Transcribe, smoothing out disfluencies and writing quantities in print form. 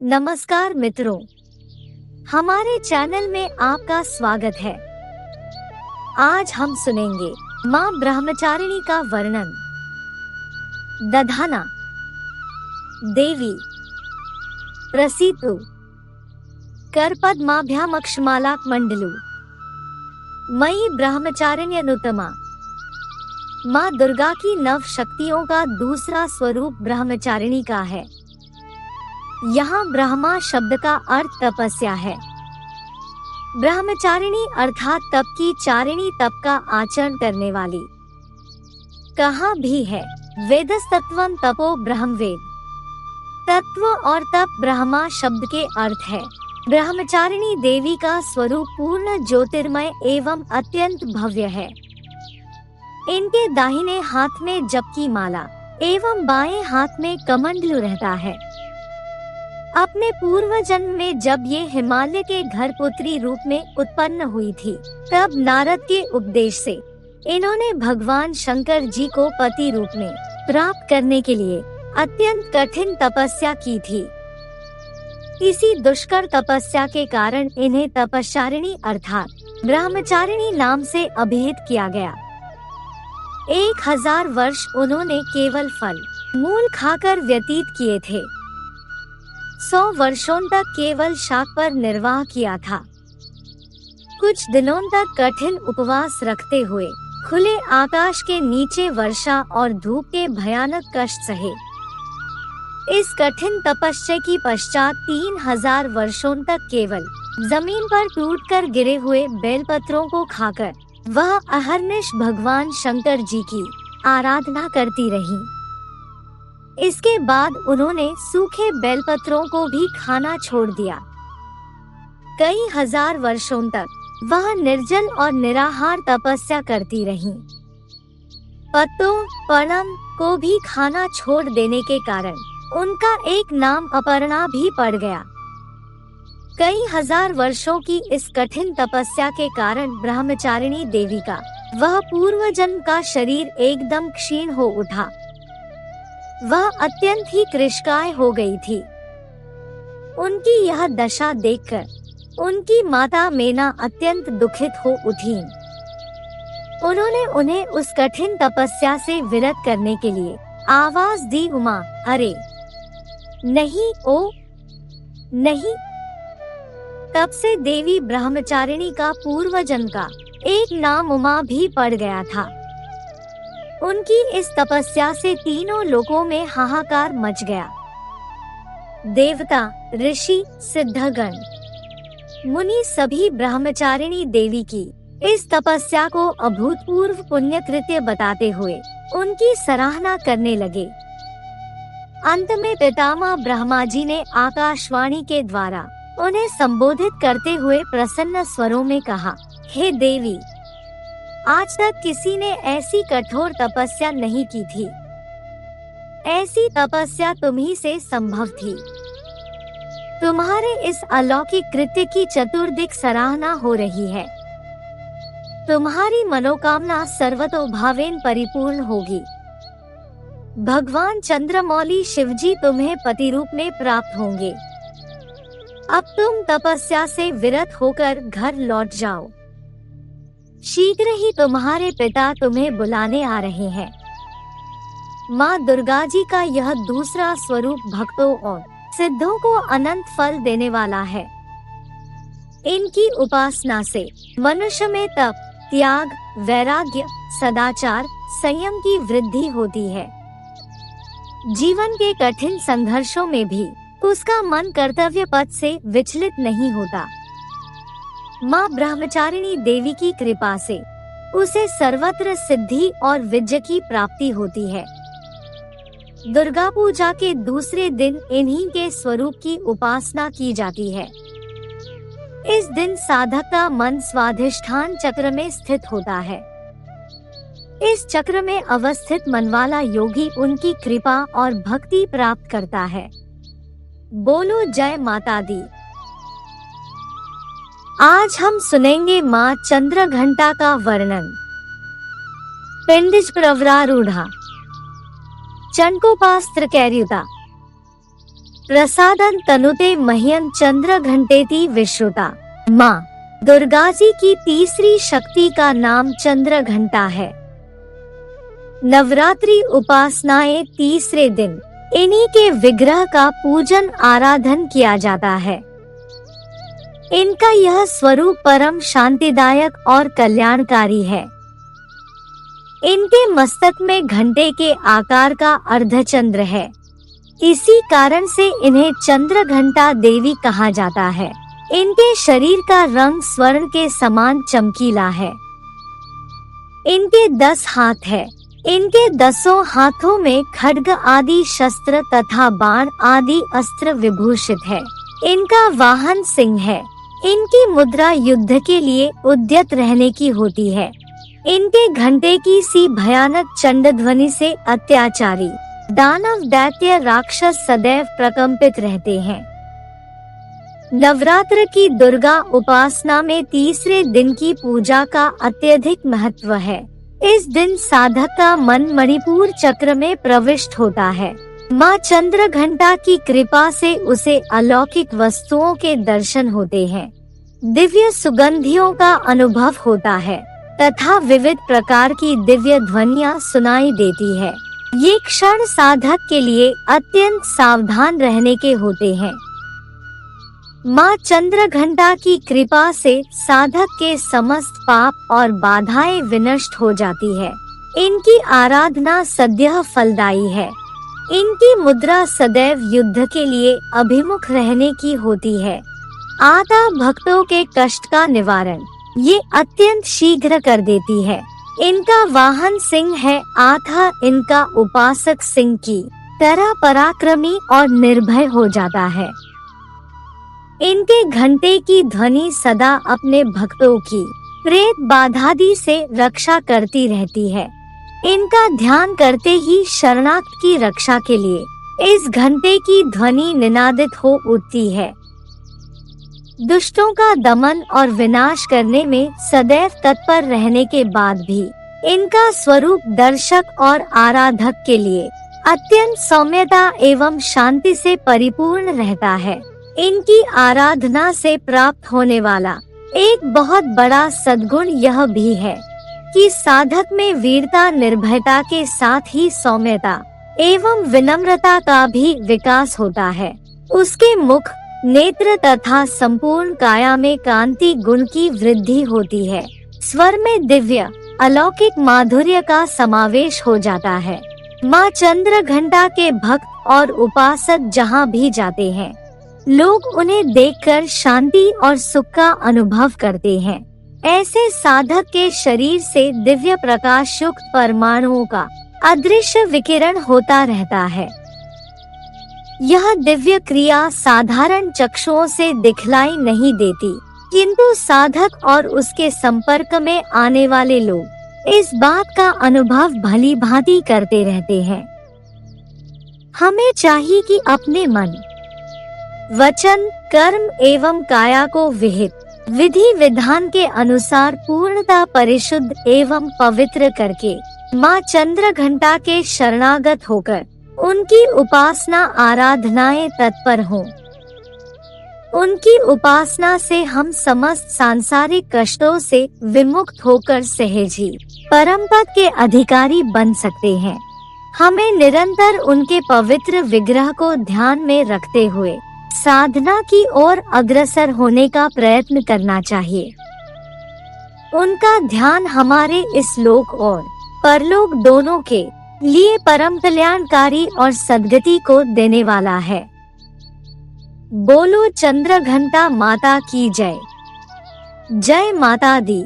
नमस्कार मित्रों, हमारे चैनल में आपका स्वागत है। आज हम सुनेंगे माँ ब्रह्मचारिणी का वर्णन। दधाना देवी प्रसीतु करपद्माभ्यामक्षमालाक मंडलु मयि ब्रह्मचारिण्यनुत्तमा। माँ दुर्गा की नव शक्तियों का दूसरा स्वरूप ब्रह्मचारिणी का है। यहाँ ब्रह्मा शब्द का अर्थ तपस्या है। ब्रह्मचारिणी अर्थात तप की चारिणी, तप का आचरण करने वाली। कहा भी है वेदस्तत्वं तपो ब्रह्मवेद। तत्व और तप ब्रह्मा शब्द के अर्थ है। ब्रह्मचारिणी देवी का स्वरूप पूर्ण ज्योतिर्मय एवं अत्यंत भव्य है। इनके दाहिने हाथ में जप की माला एवं बाएं हाथ में कमंडलू रहता है। अपने पूर्व जन्म में जब ये हिमालय के घर पुत्री रूप में उत्पन्न हुई थी, तब नारद के उपदेश से इन्होंने भगवान शंकर जी को पति रूप में प्राप्त करने के लिए अत्यंत कठिन तपस्या की थी। इसी दुष्कर तपस्या के कारण इन्हें तपश्चारिणी अर्थात ब्रह्मचारिणी नाम से अभिहित किया गया। 1000 वर्ष उन्होंने केवल फल मूल खाकर व्यतीत किए थे। 100 वर्षों तक केवल शाक पर निर्वाह किया था। कुछ दिनों तक कठिन उपवास रखते हुए खुले आकाश के नीचे वर्षा और धूप के भयानक कष्ट सहे। इस कठिन तपस्या की पश्चात 3000 वर्षों तक केवल जमीन पर टूटकर गिरे हुए बेलपत्रों को खाकर वह अहर्निश भगवान शंकर जी की आराधना करती रही। इसके बाद उन्होंने सूखे बेलपत्रों को भी खाना छोड़ दिया। कई हजार वर्षों तक वह निर्जल और निराहार तपस्या करती रहीं। पत्तों पर्णम को भी खाना छोड़ देने के कारण उनका एक नाम अपर्णा भी पड़ गया। कई हजार वर्षों की इस कठिन तपस्या के कारण ब्रह्मचारिणी देवी का वह पूर्व जन्म का शरीर एकदम क्षीण हो उठा। वह अत्यंत ही कृशकाय हो गई थी। उनकी यह दशा देखकर उनकी माता मेना अत्यंत दुखित हो उठी। उन्होंने उन्हें उस कठिन तपस्या से विरत करने के लिए आवाज दी, उमा, अरे नहीं, ओ नहीं। तब से देवी ब्रह्मचारिणी का पूर्व जन्म का एक नाम उमा भी पड़ गया था। उनकी इस तपस्या से तीनों लोकों में हाहाकार मच गया। देवता, ऋषि, सिद्धगण, मुनि सभी ब्रह्मचारिणी देवी की इस तपस्या को अभूतपूर्व पुण्य कृत्य बताते हुए उनकी सराहना करने लगे। अंत में पितामह ब्रह्मा जी ने आकाशवाणी के द्वारा उन्हें संबोधित करते हुए प्रसन्न स्वरों में कहा, हे देवी, आज तक किसी ने ऐसी कठोर तपस्या नहीं की थी। ऐसी तपस्या तुम्ही से संभव थी। तुम्हारे इस अलौकिक कृत्य की चतुर्दिक सराहना हो रही है। तुम्हारी मनोकामना सर्वतोभावेन परिपूर्ण होगी। भगवान चंद्रमौली शिवजी तुम्हें पति रूप में प्राप्त होंगे। अब तुम तपस्या से विरत होकर घर लौट जाओ। शीघ्र ही तुम्हारे पिता तुम्हें बुलाने आ रहे हैं। माँ दुर्गा जी का यह दूसरा स्वरूप भक्तों और सिद्धों को अनंत फल देने वाला है। इनकी उपासना से मनुष्य में तप, त्याग, वैराग्य, सदाचार, संयम की वृद्धि होती है। जीवन के कठिन संघर्षों में भी उसका मन कर्तव्य पथ से विचलित नहीं होता। माँ ब्रह्मचारिणी देवी की कृपा से उसे सर्वत्र सिद्धि और विजय की प्राप्ति होती है। दुर्गा पूजा के दूसरे दिन इन्हीं के स्वरूप की उपासना की जाती है। इस दिन साधक का मन स्वाधिष्ठान चक्र में स्थित होता है। इस चक्र में अवस्थित मन वाला योगी उनकी कृपा और भक्ति प्राप्त करता है। बोलो जय माता दी। आज हम सुनेंगे माँ चंद्रघंटा का वर्णन। पिंडिज प्रवरारूढ़ा चंकोपास्त्र कैर्युता प्रसादन तनुते मह्यं चंद्र घंटेति विश्रुता। माँ दुर्गा जी की तीसरी शक्ति का नाम चंद्र घंटा है। नवरात्रि उपासनाएं तीसरे दिन इन्हीं के विग्रह का पूजन आराधन किया जाता है। इनका यह स्वरूप परम शांतिदायक और कल्याणकारी है। इनके मस्तक में घंटे के आकार का अर्धचंद्र है। इसी कारण से इन्हें चंद्र घंटा देवी कहा जाता है। इनके शरीर का रंग स्वर्ण के समान चमकीला है। इनके 10 हाथ है। इनके 10 हाथों में खड्ग आदि शस्त्र तथा बाण आदि अस्त्र विभूषित है। इनका वाहन सिंह है। इनकी मुद्रा युद्ध के लिए उद्यत रहने की होती है। इनके घंटे की सी भयानक चंड ध्वनि से अत्याचारी दानव दैत्य राक्षस सदैव प्रकंपित रहते हैं। नवरात्र की दुर्गा उपासना में तीसरे दिन की पूजा का अत्यधिक महत्व है। इस दिन साधक का मन मणिपुर चक्र में प्रविष्ट होता है। माँ चंद्र घंटा की कृपा से उसे अलौकिक वस्तुओं के दर्शन होते हैं, दिव्य सुगंधियों का अनुभव होता है तथा विविध प्रकार की दिव्य ध्वनियाँ सुनाई देती है। ये क्षण साधक के लिए अत्यंत सावधान रहने के होते हैं। माँ चंद्र घंटा की कृपा से साधक के समस्त पाप और बाधाएं विनष्ट हो जाती है। इनकी आराधना सद्यः फलदायी है। इनकी मुद्रा सदैव युद्ध के लिए अभिमुख रहने की होती है। आता भक्तों के कष्ट का निवारण ये अत्यंत शीघ्र कर देती है। इनका वाहन सिंह है। आथा इनका उपासक सिंह की तरह पराक्रमी और निर्भय हो जाता है। इनके घंटे की ध्वनि सदा अपने भक्तों की प्रेत बाधादि से रक्षा करती रहती है। इनका ध्यान करते ही शरणागत की रक्षा के लिए इस घंटे की ध्वनि निनादित हो उठती है। दुष्टों का दमन और विनाश करने में सदैव तत्पर रहने के बाद भी इनका स्वरूप दर्शक और आराधक के लिए अत्यंत सौम्यता एवं शांति से परिपूर्ण रहता है। इनकी आराधना से प्राप्त होने वाला एक बहुत बड़ा सद्गुण यह भी है कि साधक में वीरता निर्भयता के साथ ही सौम्यता एवं विनम्रता का भी विकास होता है। उसके मुख नेत्र तथा संपूर्ण काया में कांति गुण की वृद्धि होती है। स्वर में दिव्य अलौकिक माधुर्य का समावेश हो जाता है। माँ चंद्र घंटा के भक्त और उपासक जहाँ भी जाते हैं, लोग उन्हें देखकर शांति और सुख का अनुभव करते हैं। ऐसे साधक के शरीर से दिव्य प्रकाश युक्त परमाणुओं का अदृश्य विकिरण होता रहता है। यह दिव्य क्रिया साधारण चक्षुओं से दिखलाई नहीं देती, किंतु साधक और उसके संपर्क में आने वाले लोग इस बात का अनुभव भली भांति करते रहते हैं। हमें चाहिए कि अपने मन, वचन, कर्म एवं काया को विहित विधि विधान के अनुसार पूर्णतः परिशुद्ध एवं पवित्र करके माँ चंद्र घंटा के शरणागत होकर उनकी उपासना आराधनाएं तत्पर हों। उनकी उपासना से हम समस्त सांसारिक कष्टों से विमुक्त होकर सहज ही परम पद के अधिकारी बन सकते हैं। हमें निरंतर उनके पवित्र विग्रह को ध्यान में रखते हुए साधना की ओर अग्रसर होने का प्रयत्न करना चाहिए। उनका ध्यान हमारे इस लोक और परलोक दोनों के लिए परम कल्याणकारी और सद्गति को देने वाला है। बोलो चंद्र घंटा माता की जय। जय माता दी।